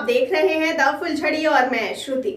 आप देख रहे हैं द फुलझड़ी और मैं श्रुति।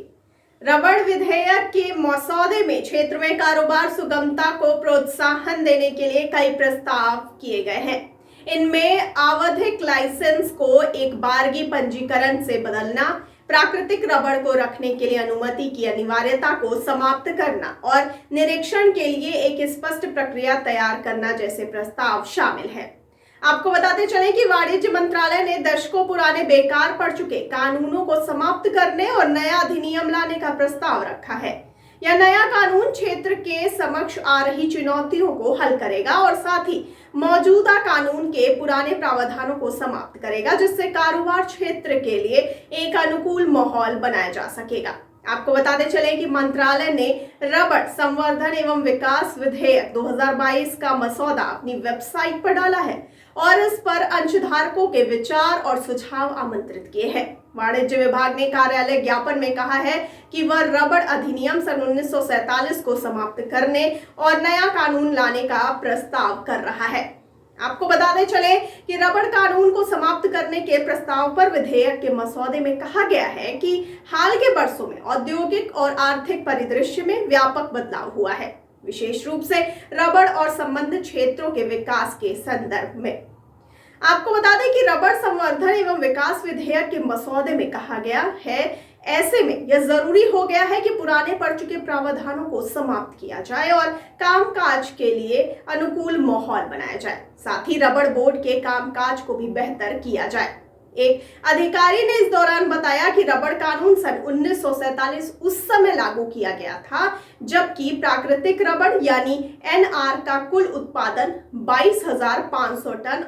रबड़ विधेयक के मसौदे में क्षेत्र में कारोबार सुगमता को प्रोत्साहन देने के लिए कई प्रस्ताव किए गए हैं। इनमें आवधिक लाइसेंस को एक बारगी पंजीकरण से बदलना, प्राकृतिक रबड़ को रखने के लिए अनुमति की अनिवार्यता को समाप्त करना और निरीक्षण के लिए एक स्पष्ट प्रक्रिया तैयार करना जैसे प्रस्ताव शामिल हैं। आपको बताते चलें कि वाणिज्य मंत्रालय ने दशकों पुराने बेकार पड़ चुके कानूनों को समाप्त करने और नया अधिनियम लाने का प्रस्ताव रखा है। यह नया कानून क्षेत्र के समक्ष आ रही चुनौतियों को हल करेगा और साथ ही मौजूदा कानून के पुराने प्रावधानों को समाप्त करेगा, जिससे कारोबार क्षेत्र के लिए एक अनुकूल माहौल बनाया जा सकेगा। आपको बताते चले कि मंत्रालय ने रबड़ संवर्धन एवं विकास विधेयक 2022 का मसौदा अपनी वेबसाइट पर डाला है और इस पर अंशधारकों के विचार और सुझाव आमंत्रित किए हैं। वाणिज्य विभाग ने कार्यालय ज्ञापन में कहा है कि वह रबड़ अधिनियम सन 1947 को समाप्त करने और नया कानून लाने का प्रस्ताव कर रहा है। आपको बताते चले कि रबड़ कानून को समाप्त करने के प्रस्ताव पर विधेयक के मसौदे में कहा गया है कि हाल के वर्षों में औद्योगिक और आर्थिक परिदृश्य में व्यापक बदलाव हुआ है, विशेष रूप से रबड़ और संबंधित क्षेत्रों के विकास के संदर्भ में। आपको बता दें कि रबड़ संवर्धन एवं विकास विधेयक के मसौदे में कहा गया है, ऐसे में यह जरूरी हो गया है कि पुराने पड़ चुके प्रावधानों को समाप्त किया जाए और कामकाज के लिए अनुकूल माहौल बनाया जाए। साथ ही रबड़ बोर्ड के कामकाज को भी बेहतर किया जाए। एक अधिकारी ने इस दौरान बताया कि रबड़ कानून सन 1947 उस समय लागू किया गया था जबकि प्राकृतिक रबड़ यानी एनआर का कुल उत्पादन 22,500 टन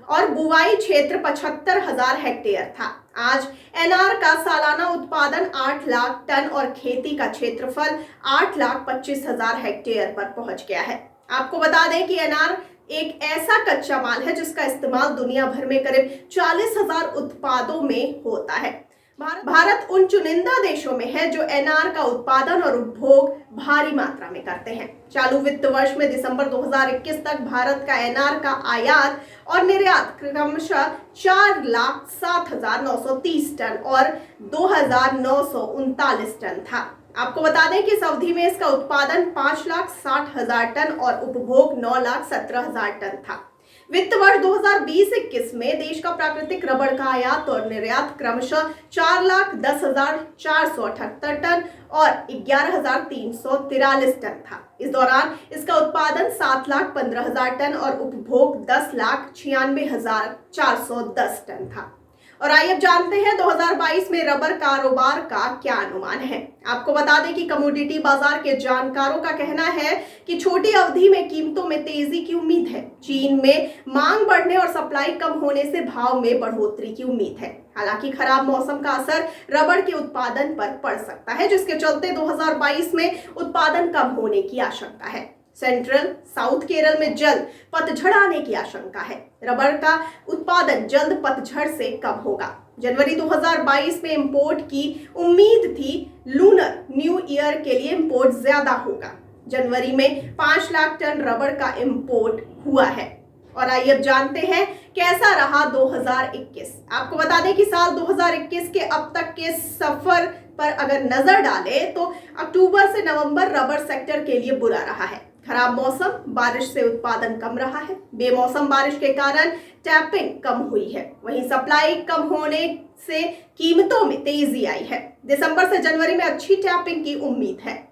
और बुवाई क्षेत्र 75,000 हेक्टेयर था। आज एनआर का सालाना उत्पादन 8 लाख टन और खेती का क्षेत्रफल 8,25,000 हेक्टेयर पर पहुंच गया है। आपको बता दें कि एनआर एक ऐसा कच्चा माल है जिसका इस्तेमाल दुनिया भर में करीब 40,000 उत्पादों में होता है। भारत उन चुनिंदा देशों में है जो एनआर का उत्पादन और उपभोग भारी मात्रा में करते हैं। चालू वित्त वर्ष में दिसंबर 2021 तक भारत का एनआर का आयात और निर्यात क्रमशः 4,07,930 टन और 2,939 टन था। आपको बता दें कि इस अवधि में इसका उत्पादन 5,60,000 टन और उपभोग 9,17,000 टन था। वित्त वर्ष 2020-21 में देश का प्राकृतिक रबड़ का आयात और निर्यात क्रमशः 4,10,478 टन और 11,343 टन था। इस दौरान इसका उत्पादन 7,15,000 टन और उपभोग 10,96,410 टन था। और आइए अब जानते हैं 2022 में रबड़ कारोबार का क्या अनुमान है। आपको बता दें कि कमोडिटी बाजार के जानकारों का कहना है कि छोटी अवधि में कीमतों में तेजी की उम्मीद है। चीन में मांग बढ़ने और सप्लाई कम होने से भाव में बढ़ोतरी की उम्मीद है। हालांकि खराब मौसम का असर रबड़ के उत्पादन पर पड़ सकता है, जिसके चलते 2022 में उत्पादन कम होने की आशंका है। सेंट्रल साउथ केरल में जल्द पतझड़ आने की आशंका है। रबड़ का उत्पादन जल्द पतझड़ से कम होगा। जनवरी 2022 में इंपोर्ट की उम्मीद थी। लूनर न्यू ईयर के लिए इंपोर्ट ज्यादा होगा। जनवरी में 5 लाख टन रबड़ का इंपोर्ट हुआ है। और आइए अब जानते हैं कैसा रहा 2021। आपको बता दें कि साल 2021 के अब तक के सफर पर अगर नजर डालें तो अक्टूबर से नवंबर रबड़ सेक्टर के लिए बुरा रहा है। खराब मौसम, बारिश से उत्पादन कम रहा है। बेमौसम बारिश के कारण टैपिंग कम हुई है। वहीं सप्लाई कम होने से कीमतों में तेजी आई है। दिसंबर से जनवरी में अच्छी टैपिंग की उम्मीद है।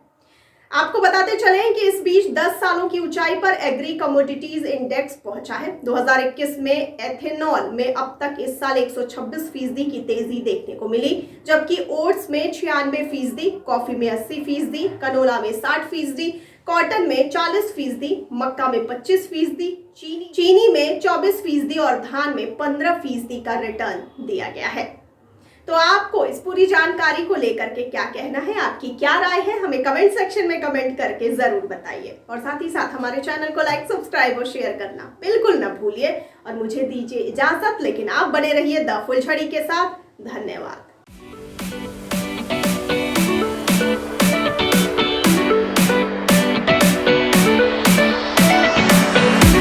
आपको बताते चलें कि इस बीच 10 सालों की ऊंचाई पर एग्री कमोडिटीज इंडेक्स पहुंचा है। 2021 में एथेनॉल में अब तक इस साल 126% की तेजी देखने को मिली, जबकि ओट्स में 96%, कॉफी में 80%, कनोला में 60%, कॉटन में 40%, मक्का में 25%, चीनी में 24% और धान में 15% का रिटर्न दिया गया है। तो आपको इस पूरी जानकारी को लेकर के क्या कहना है, आपकी क्या राय है, हमें कमेंट सेक्शन में कमेंट करके जरूर बताइए। और साथ ही साथ हमारे चैनल को लाइक, सब्सक्राइब और शेयर करना बिल्कुल न भूलिए। और मुझे दीजिए इजाजत, लेकिन आप बने रहिए द फुलझड़ी के साथ। धन्यवाद।